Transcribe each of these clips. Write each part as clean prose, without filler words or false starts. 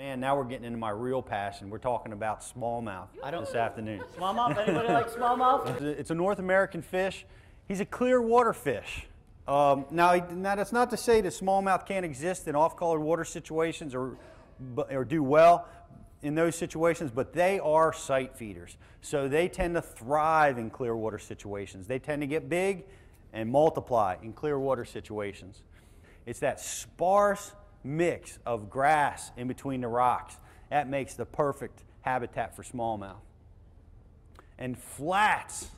Man, now we're getting into my real passion. We're talking about smallmouth this afternoon. Smallmouth? Anybody like smallmouth? It's a North American fish. He's a clear water fish. Now that's not to say that smallmouth can't exist in off-colored water situations or do well in those situations, but they are sight feeders. So they tend to thrive in clear water situations. They tend to get big and multiply in clear water situations. It's that sparse mix of grass in between the rocks that makes the perfect habitat for smallmouth. And flats,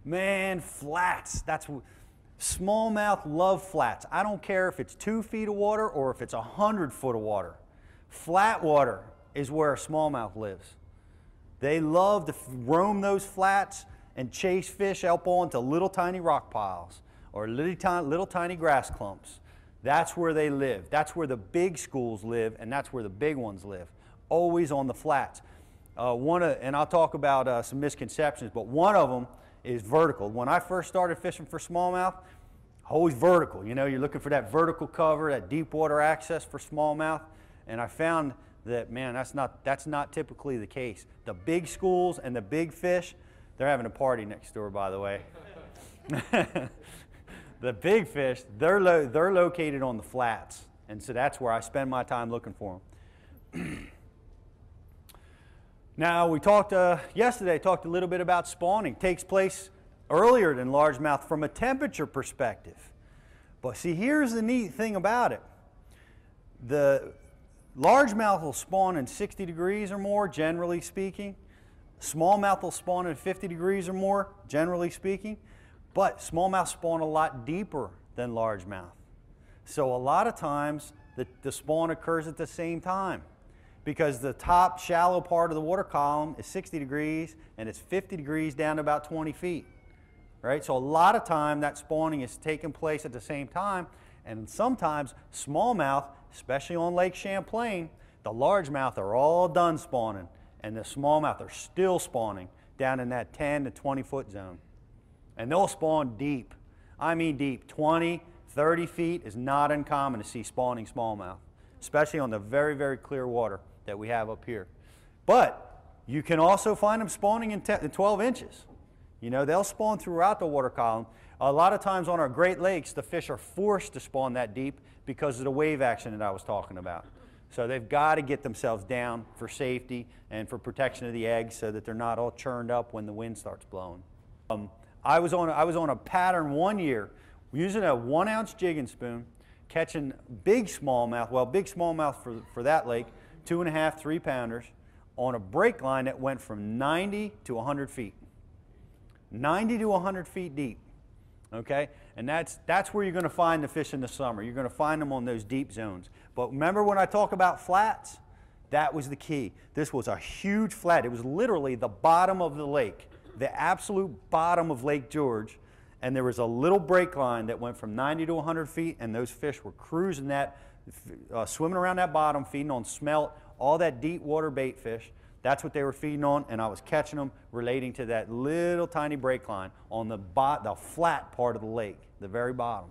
man, flats. Smallmouth love flats. I don't care if it's 2 feet of water or if it's 100 foot of water. Flat water is where a smallmouth lives. They love to roam those flats and chase fish up onto little tiny rock piles or little tiny grass clumps. That's where they live. That's where the big schools live, and that's where the big ones live, always on the flats. And I'll talk about some misconceptions, but one of them is vertical. When I first started fishing for smallmouth, always vertical. You know, you're looking for that vertical cover, that deep water access for smallmouth, and I found that, man, that's not typically the case. The big schools and the big fish, they're having a party next door, by the way. The big fish, they're located on the flats, and so that's where I spend my time looking for them. Now, we talked yesterday, talked a little bit about spawning. It takes place earlier than largemouth from a temperature perspective. But see, here's the neat thing about it. The largemouth will spawn in 60 degrees or more, generally speaking. Smallmouth will spawn in 50 degrees or more, generally speaking. But smallmouth spawn a lot deeper than largemouth. So a lot of times, the spawn occurs at the same time, because the top shallow part of the water column is 60 degrees and it's 50 degrees down to about 20 feet, right? So a lot of time that spawning is taking place at the same time, and sometimes smallmouth, especially on Lake Champlain, the largemouth are all done spawning and the smallmouth are still spawning down in that 10 to 20 foot zone. And they'll spawn deep. I mean deep. 20, 30 feet is not uncommon to see spawning smallmouth, especially on the very, very clear water that we have up here. But you can also find them spawning in 12 inches. You know, they'll spawn throughout the water column. A lot of times on our Great Lakes, the fish are forced to spawn that deep because of the wave action that I was talking about. So they've got to get themselves down for safety and for protection of the eggs so that they're not all churned up when the wind starts blowing. I was on a pattern one year using a 1 ounce jigging spoon, catching big smallmouth, well, big smallmouth for that lake, 2.5, 3 pounders, on a break line that went from 90 to 100 feet. 90 to 100 feet deep, okay? And that's where you're going to find the fish in the summer. You're going to find them on those deep zones. But remember when I talk about flats? That was the key. This was a huge flat. It was literally the bottom of the lake, the absolute bottom of Lake George, and there was a little break line that went from 90 to 100 feet, and those fish were cruising that, swimming around that bottom, feeding on smelt, all that deep water bait fish. That's what they were feeding on, and I was catching them relating to that little tiny break line on the flat part of the lake, the very bottom.